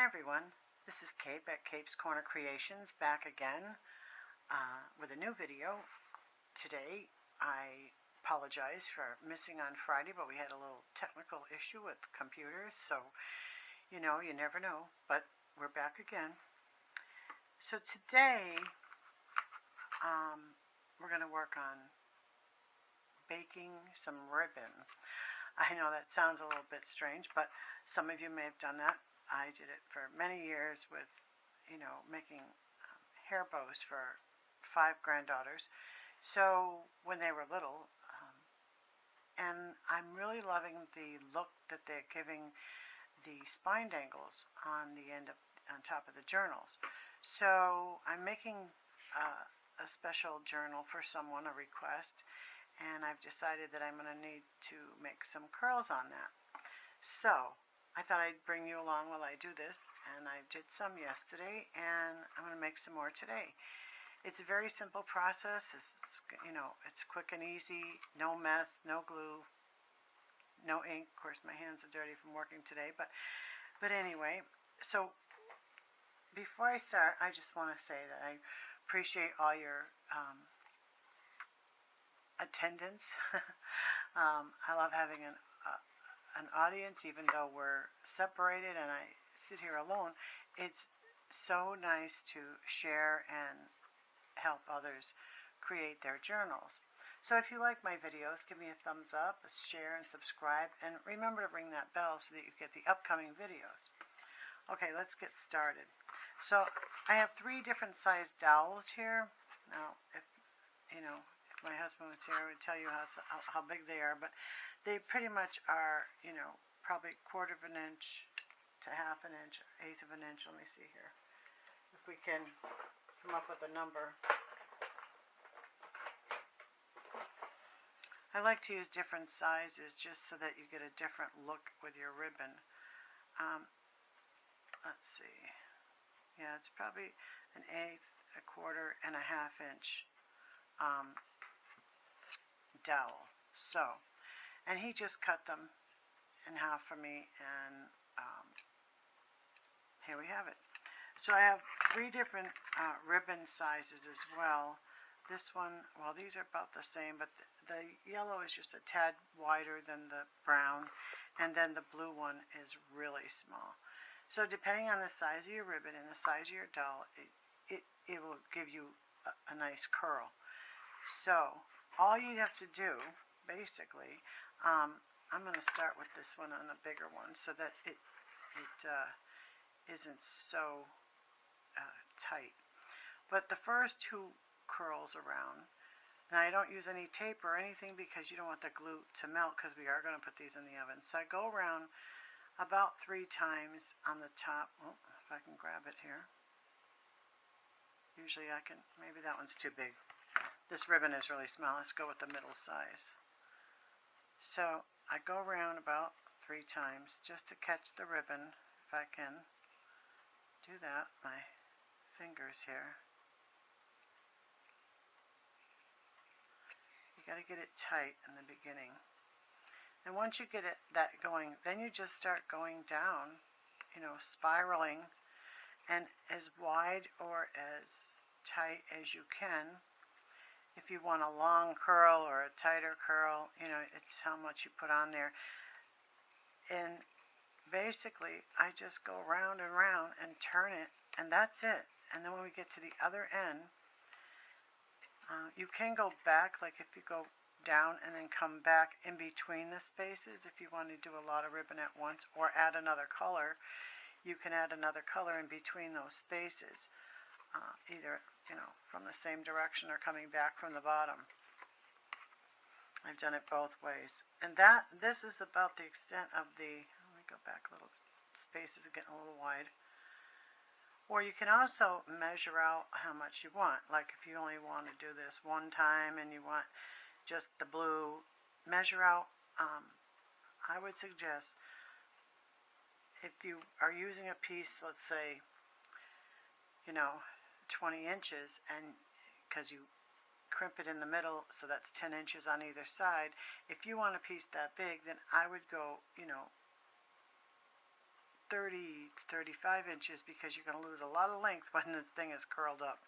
Hi everyone, this is Cape at CapesCornerCreations back again with a new video. Today I apologize for missing on Friday, but we had a little technical issue with computers, so you never know, but we're back again. So today we're going to work on baking some ribbon. I know that sounds a little bit strange, but some of you may have done that. I did it for many years with, making hair bows for 5 granddaughters. So when they were little, and I'm really loving the look that they're giving the spine dangles on the end of, on top of the journals. So I'm making a special journal for someone, a request, and I've decided that I'm going to need to make some curls on that. So I thought I'd bring you along while I do this, and I did some yesterday, and I'm going to make some more today. It's a very simple process. It's quick and easy, no mess, no glue, no ink. Of course, my hands are dirty from working today, but anyway. So before I start, I just want to say that I appreciate all your attendance. I love having an audience, even though we're separated and I sit here alone. It's so nice to share and help others create their journals. So if you like my videos, give me a thumbs up, a share, and subscribe, and remember to ring that bell so that you get the upcoming videos. Okay, let's get started. So I have 3 different sized dowels here. Now, if my husband was here, I would tell you how big they are, but they pretty much are, probably 1/4 of an inch to 1/2 an inch, 1/8 of an inch. Let me see here, if we can come up with a number. I like to use different sizes just so that you get a different look with your ribbon. Let's see. Yeah, it's probably an 1/8, 1/4, and a 1/2 inch dowel. So, and he just cut them in half for me, and here we have it. So I have 3 different ribbon sizes as well. This one, well, these are about the same, but the yellow is just a tad wider than the brown, and then the blue one is really small. So depending on the size of your ribbon and the size of your dowel, it will give you a nice curl. So all you have to do, basically, I'm going to start with this one on the bigger one so that it isn't so tight. But the first 2 curls around, now I don't use any tape or anything because you don't want the glue to melt, because we are going to put these in the oven. So I go around about 3 times on the top. Oh, if I can grab it here. Usually I can, maybe that one's too big. This ribbon is really small. Let's go with the middle size. So I go around about 3 times just to catch the ribbon, if I can do that. My fingers here. You got to get it tight in the beginning. And once you get that going, then you just start going down, spiraling, and as wide or as tight as you can. If you want a long curl or a tighter curl, it's how much you put on there. And basically, I just go round and round and turn it, and that's it. And then when we get to the other end, you can go back, like if you go down and then come back in between the spaces. If you want to do a lot of ribbon at once or add another color, you can add another color in between those spaces, either from the same direction or coming back from the bottom. I've done it both ways, and this is about the extent of the, let me go back a little, spaces are getting a little wide. Or you can also measure out how much you want. Like if you only want to do this 1 time and you want just the blue, measure out. I would suggest, if you are using a piece, let's say, 20 inches, and because you crimp it in the middle, so that's 10 inches on either side. If you want a piece that big, then I would go, 30 to 35 inches because you're going to lose a lot of length when the thing is curled up.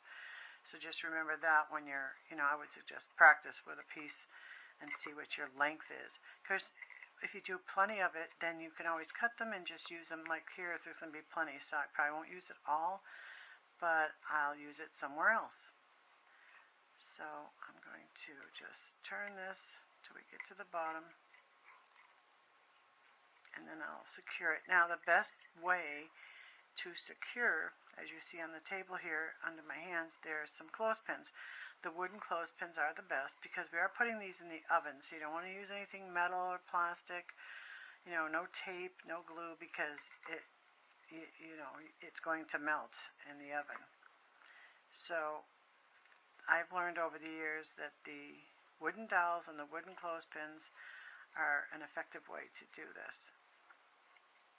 So just remember that when you're, I would suggest practice with a piece and see what your length is. Because if you do plenty of it, then you can always cut them and just use them. Like here, there's going to be plenty, so I probably won't use it all, but I'll use it somewhere else. So I'm going to just turn this till we get to the bottom, and then I'll secure it. Now the best way to secure, as you see on the table here under my hands, there's some clothespins. The wooden clothespins are the best because we are putting these in the oven, so you don't want to use anything metal or plastic, no tape, no glue, because it's going to melt in the oven. So I've learned over the years that the wooden dowels and the wooden clothespins are an effective way to do this.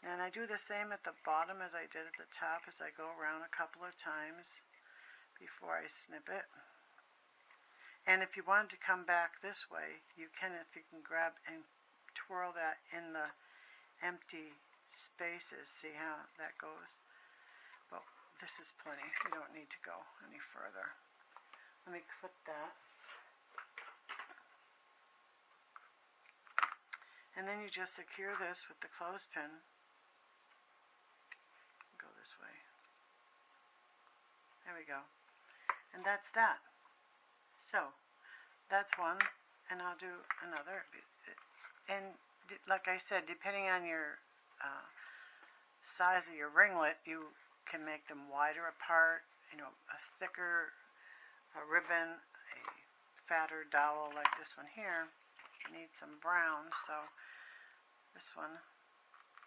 And I do the same at the bottom as I did at the top, as I go around a couple of times before I snip it. And if you wanted to come back this way, you can, if you can grab and twirl that in the empty spaces. See how that goes? Well, this is plenty. You don't need to go any further. Let me clip that. And then you just secure this with the clothespin. Go this way. There we go. And that's that. So that's one, and I'll do another. And like I said, depending on your size of your ringlet, you can make them wider apart, a thicker ribbon, a fatter dowel like this one here. I need some brown, so this one,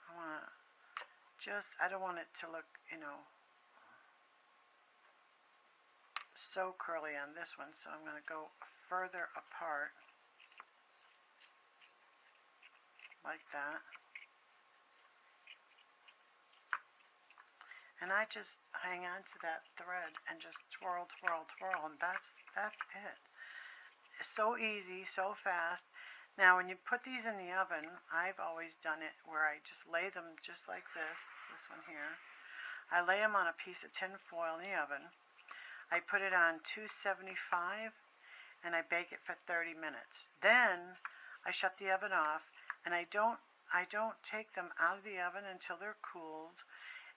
I don't want it to look, so curly on this one, so I'm going to go further apart like that. And I just hang on to that thread and just twirl, twirl, twirl, and that's it. It's so easy, so fast. Now when you put these in the oven, I've always done it where I just lay them just like this one here. I lay them on a piece of tin foil in the oven. I put it on 275 and I bake it for 30 minutes. Then I shut the oven off, and I don't take them out of the oven until they're cooled,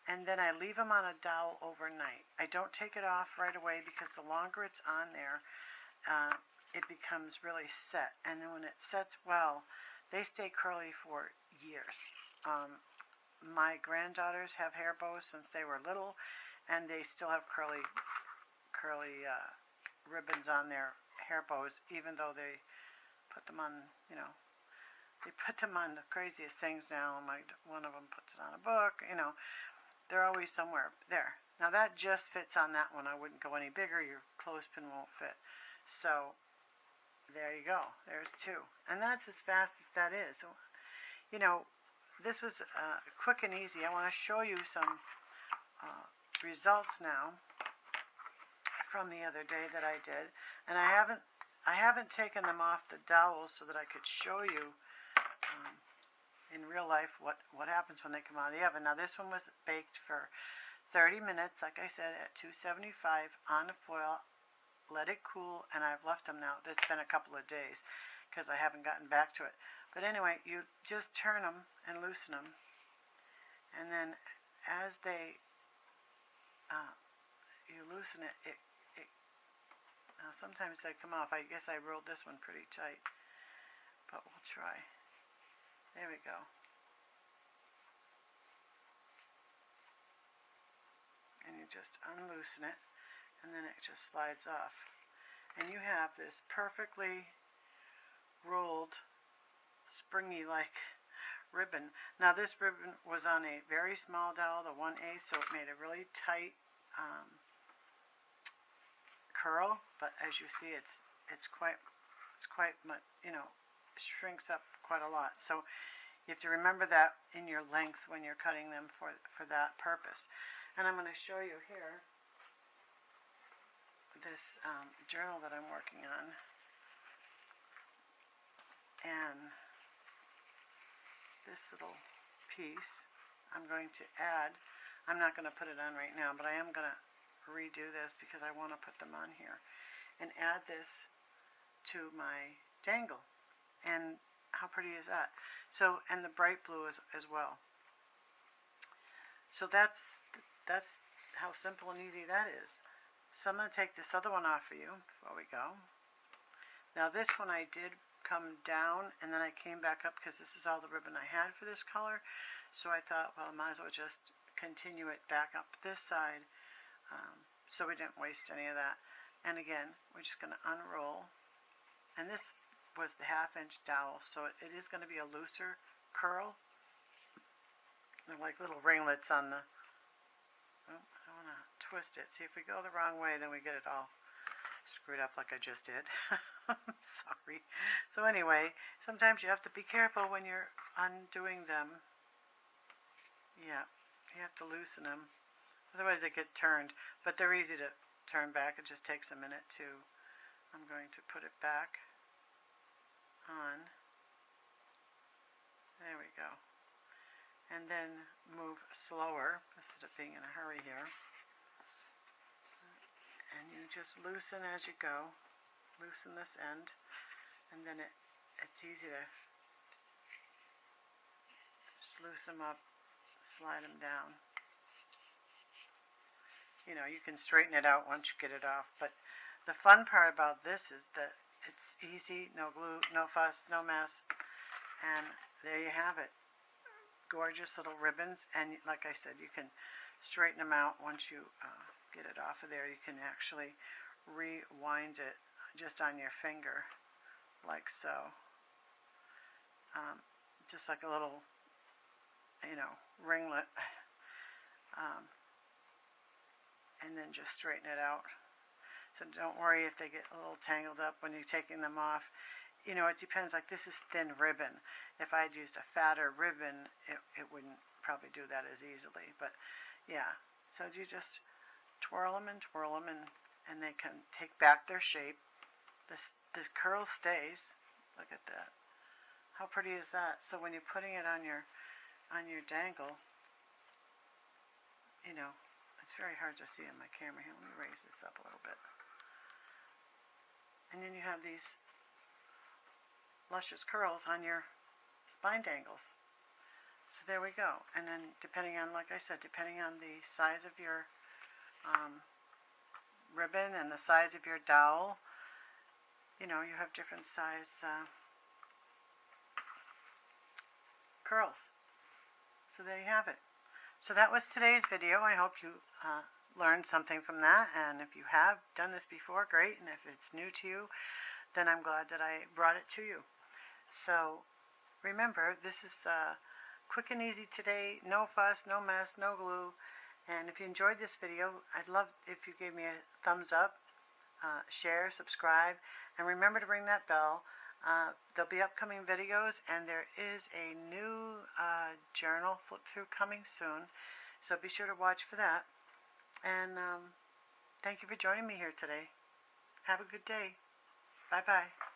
and then I leave them on a dowel overnight. I don't take it off right away because the longer it's on there, it becomes really set, and then when it sets well, they stay curly for years. My granddaughters have hair bows since they were little, and they still have curly ribbons on their hair bows, even though they put them on, they put them on the craziest things now. One of them puts it on a book, they're always somewhere there. Now that just fits on that one. I wouldn't go any bigger. Your clothespin won't fit. So there you go. There's two. And that's as fast as that is. So, this was quick and easy. I want to show you some results now from the other day that I did, and I haven't taken them off the dowels so that I could show you in real life what happens when they come out of the oven. Now this one was baked for 30 minutes, like I said, at 275 on the foil. Let it cool, and I've left them now. It's been a couple of days because I haven't gotten back to it. But anyway, you just turn them and loosen them, and then as they you loosen it, now sometimes they come off. I guess I rolled this one pretty tight, but we'll try. There we go. And you just unloosen it, and then it just slides off. And you have this perfectly rolled, springy-like ribbon. Now this ribbon was on a very small dowel, the 1/8, so it made a really tight curl, but as you see, it's quite much, shrinks up quite a lot. So you have to remember that in your length when you're cutting them for that purpose. And I'm going to show you here this journal that I'm working on, and this little piece, I'm going to add, I'm not going to put it on right now, but I am going to redo this because I want to put them on here and add this to my dangle. And how pretty is that? So, and the bright blue as well. So that's how simple and easy that is. So I'm going to take this other one off for you before we go. Now this one I did come down and then I came back up because this is all the ribbon I had for this color. So I thought, well, I might as well just continue it back up this side so we didn't waste any of that. And again, we're just going to unroll. And this was the 1/2 inch dowel, so it is going to be a looser curl. They're like little ringlets on the, oh, I don't want to twist it. See, if we go the wrong way, then we get it all screwed up like I just did. Sorry. So anyway, sometimes you have to be careful when you're undoing them. Yeah, you have to loosen them. Otherwise they get turned. But they're easy to turn back. It just takes a minute to, I'm going to put it back on. There we go. And then move slower instead of being in a hurry here. And you just loosen as you go. Loosen this end. And then it's easy to just loosen them up, slide them down. You know, you can straighten it out once you get it off. But the fun part about this is that it's easy, no glue, no fuss, no mess. And there you have it. Gorgeous little ribbons. And like I said, you can straighten them out once you get it off of there. You can actually rewind it just on your finger, like so. Just like a little, you know, ringlet. And then just straighten it out. So don't worry if they get a little tangled up when you're taking them off. You know, it depends. Like this is thin ribbon. If I'd used a fatter ribbon, it wouldn't probably do that as easily. But yeah, so you just twirl them, and they can take back their shape. This curl stays. Look at that. How pretty is that? So when you're putting it on your dangle, you know, it's very hard to see in my camera here. Let me raise this up a little bit. And then you have these luscious curls on your spine dangles. So there we go. And then depending on, like I said, depending on the size of your ribbon and the size of your dowel, you know, you have different size curls. So there you have it. So that was today's video. I hope you learned something from that. And if you have done this before, great. And if it's new to you, then I'm glad that I brought it to you. So remember, this is quick and easy today. No fuss, no mess, no glue. And if you enjoyed this video, I'd love if you gave me a thumbs up, share, subscribe, and remember to ring that bell. There'll be upcoming videos, and there is a new journal flip through coming soon, so be sure to watch for that. And thank you for joining me here today. Have a good day. Bye bye.